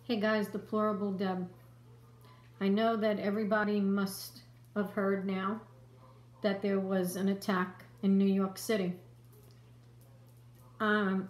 Hey guys, Deplorable Deb. I know that everybody must have heard now that there was an attack in New York City. I'm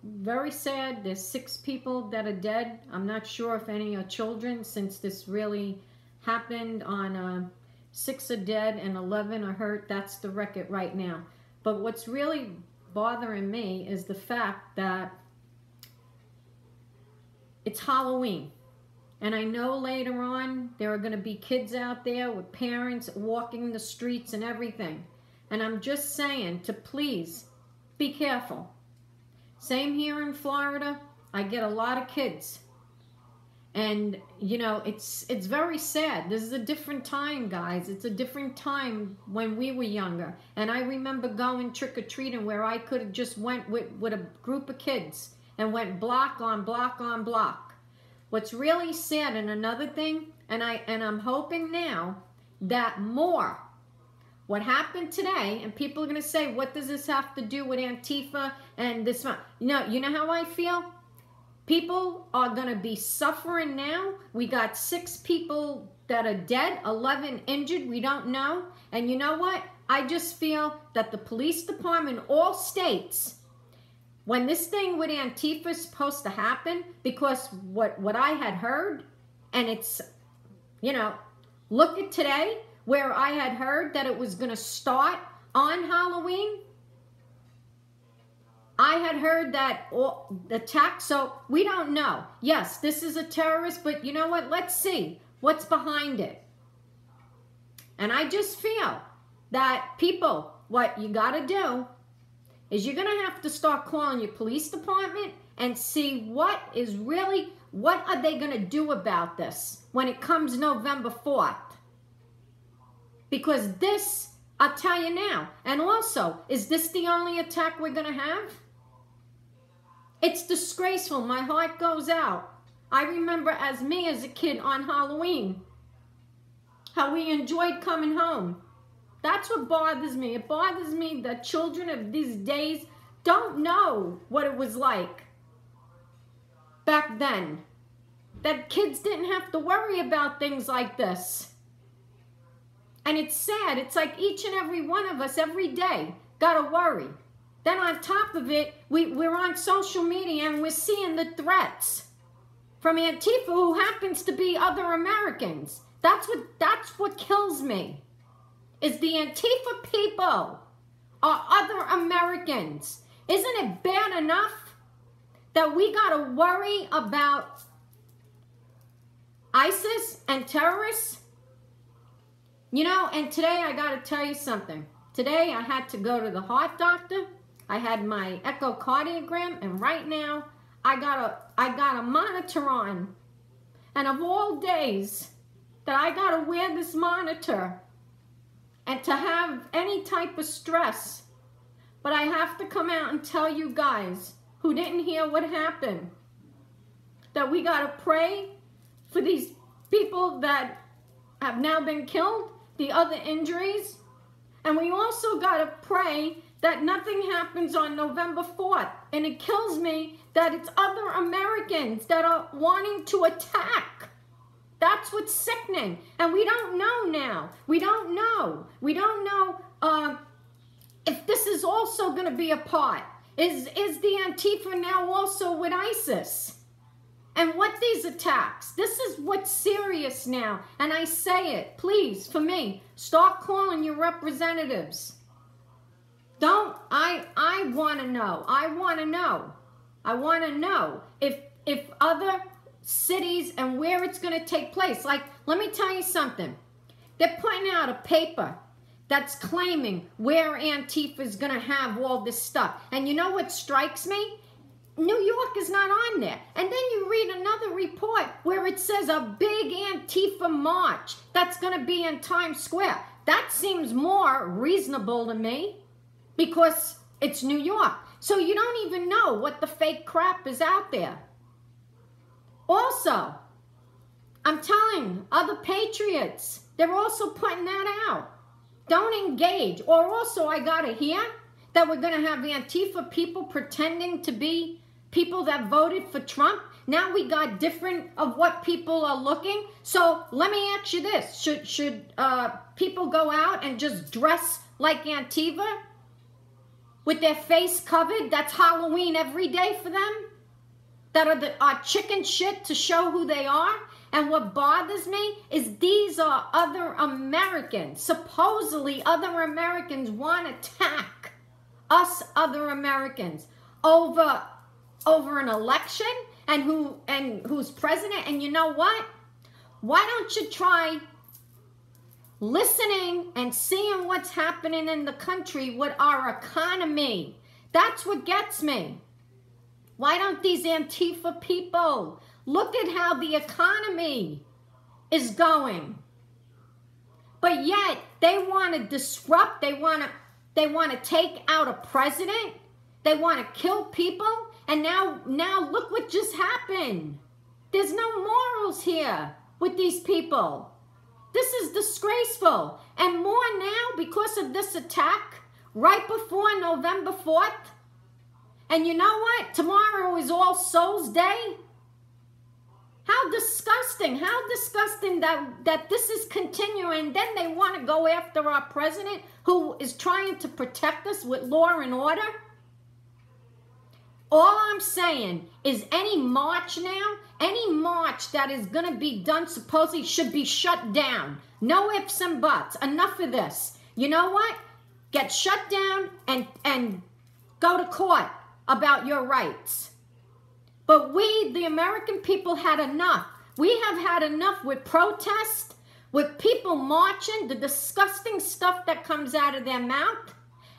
very sad. There's 6 people that are dead. I'm not sure if any are children, since this really happened on 6 are dead and 11 are hurt. That's the record right now. But what's really bothering me is the fact that it's Halloween. And I know later on there are going to be kids out there with parents walking the streets and everything. And I'm just saying to please be careful. Same here in Florida. I get a lot of kids. And, you know, it's very sad. This is a different time, guys. It's a different time when we were younger. And I remember going trick-or-treating where I could have just went with a group of kids and went block on block on block. What's really sad, and another thing, and I'm hoping now that more, what happened today, and people are going to say, what does this have to do with Antifa and this? You know how I feel? People are going to be suffering now. We got 6 people that are dead, 11 injured, we don't know. And you know what? I just feel that the police department, all states, when this thing with Antifa is supposed to happen, because what I had heard, and it's, you know, look at today, where I had heard that it was going to start on Halloween. I had heard that attack, so we don't know. Yes, this is a terrorist, but you know what? Let's see what's behind it. And I just feel that people, what you got to do is you're going to have to start calling your police department and see what are they going to do about this when it comes November 4th. Because this, I'll tell you now, and also, is this the only attack we're going to have? It's disgraceful. My heart goes out. I remember as a kid on Halloween, how we enjoyed coming home. That's what bothers me. It bothers me that children of these days don't know what it was like back then. That kids didn't have to worry about things like this. And it's sad. It's like each and every one of us every day got to worry. Then on top of it, we're on social media and we're seeing the threats from Antifa, who happens to be other Americans. That's what kills me. Is the Antifa people are other Americans. Isn't it bad enough that we got to worry about ISIS and terrorists? You know, and today I got to tell you something. Today I had to go to the heart doctor. I had my echocardiogram, and right now I got a monitor on. And of all days that I got to wear this monitor and to have any type of stress. But I have to come out and tell you guys who didn't hear what happened, that we got to pray for these people that have now been killed, the other injuries. And we also got to pray that nothing happens on November 4th. And it kills me that it's other Americans that are wanting to attack. That's what's sickening. And we don't know now. We don't know. We don't know if this is also going to be a part. Is the Antifa now also with ISIS? And what these attacks? This is what's serious now. And I say it, please, for me, start calling your representatives. I want to know. I want to know. I want to know if other cities and where it's going to take place. Like, let me tell you something. They're putting out a paper that's claiming where Antifa is going to have all this stuff. And you know what strikes me? New York is not on there. And then you read another report where it says a big Antifa march that's going to be in Times Square. That seems more reasonable to me because it's New York. So you don't even know what the fake crap is out there. Also, I'm telling other patriots, they're also putting that out. Don't engage. Or also, I got to hear that we're going to have Antifa people pretending to be people that voted for Trump. Now we got different of what people are looking. So let me ask you this. Should people go out and just dress like Antifa with their face covered? That's Halloween every day for them? That are chicken shit to show who they are? And what bothers me is these are other Americans. Supposedly other Americans want to attack us other Americans over an election and who's president. And you know what? Why don't you try listening and seeing what's happening in the country with our economy? That's what gets me. Why don't these Antifa people look at how the economy is going? But yet they want to disrupt. They want to take out a president. They want to kill people. And now look what just happened. There's no morals here with these people. This is disgraceful. And more now because of this attack right before November 4th. And you know what? Tomorrow is All Souls Day. How disgusting that this is continuing. Then they want to go after our president who is trying to protect us with law and order. All I'm saying is any march now, any march that is going to be done supposedly should be shut down. No ifs and buts. Enough of this. You know what? Get shut down and go to court about your rights. But we, the American people, had enough. We have had enough with protest, with people marching, the disgusting stuff that comes out of their mouth,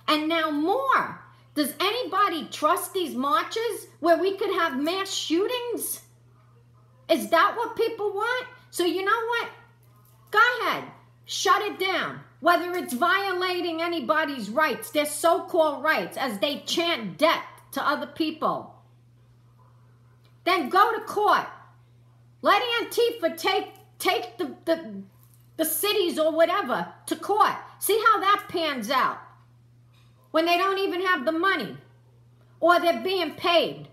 and now more. Does anybody trust these marches where we could have mass shootings? Is that what people want? So you know what? Go ahead. Shut it down. Whether it's violating anybody's rights, their so-called rights, as they chant death to other people. Then go to court. Let Antifa take the cities or whatever to court. See how that pans out. When they don't even have the money. Or they're being paid.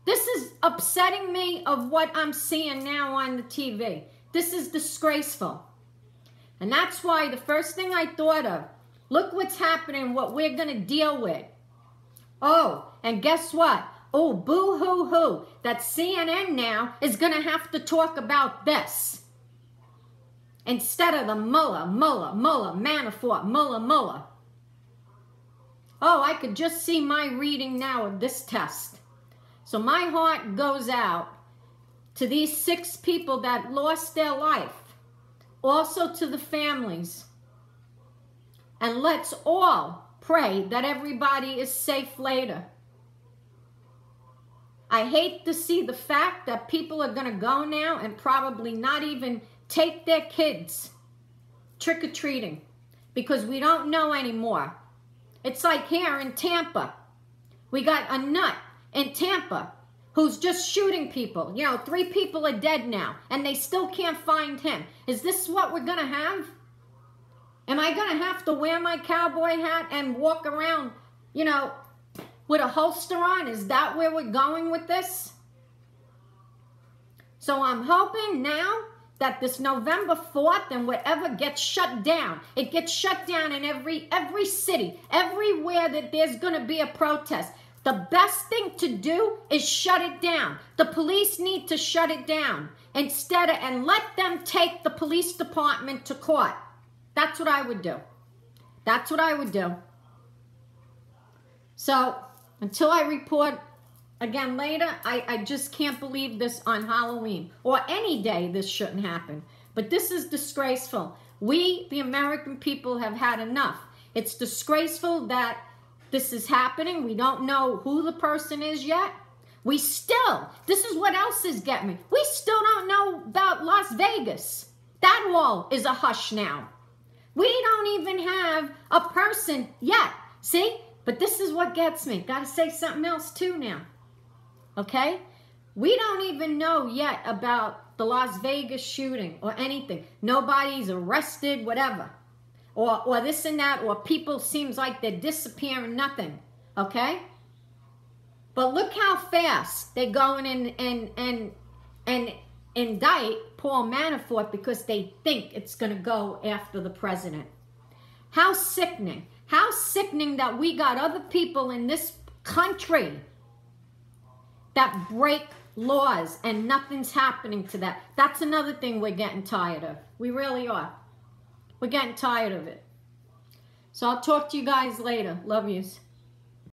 This is upsetting me of what I'm seeing now on the TV. This is disgraceful. And that's why the first thing I thought of, look what's happening, what we're going to deal with. Oh, and guess what? Oh, boo-hoo-hoo. That CNN now is going to have to talk about this. Instead of the Mueller, Manafort, Mueller. Oh, I could just see my reading now of this test. So my heart goes out to these 6 people that lost their life. Also to the families. And let's all pray that everybody is safe later. I hate to see the fact that people are going to go now and probably not even take their kids trick-or-treating because we don't know anymore. It's like here in Tampa. We got a nut in Tampa who's just shooting people. You know, 3 people are dead now and they still can't find him. Is this what we're going to have? Am I going to have to wear my cowboy hat and walk around, you know, with a holster on? Is that where we're going with this? So I'm hoping now that this November 4th and whatever gets shut down. It gets shut down in every city, everywhere that there's going to be a protest. The best thing to do is shut it down. The police need to shut it down and let them take the police department to court. That's what I would do. That's what I would do. So until I report again later, I just can't believe this on Halloween. Or any day this shouldn't happen. But this is disgraceful. We, the American people, have had enough. It's disgraceful that this is happening. We don't know who the person is yet. This is what else is getting me. We still don't know about Las Vegas. That wall is a hush now. We don't even have a person yet. See? But this is what gets me. Got to say something else too now. Okay? We don't even know yet about the Las Vegas shooting or anything. Nobody's arrested, whatever. Or this and that, or people seems like they're disappearing, nothing. Okay? But look how fast they're going in and indict Paul Manafort because they think it's going to go after the president. How sickening. How sickening that we got other people in this country that break laws and nothing's happening to that. That's another thing we're getting tired of. We really are. We're getting tired of it. So I'll talk to you guys later. Love yous.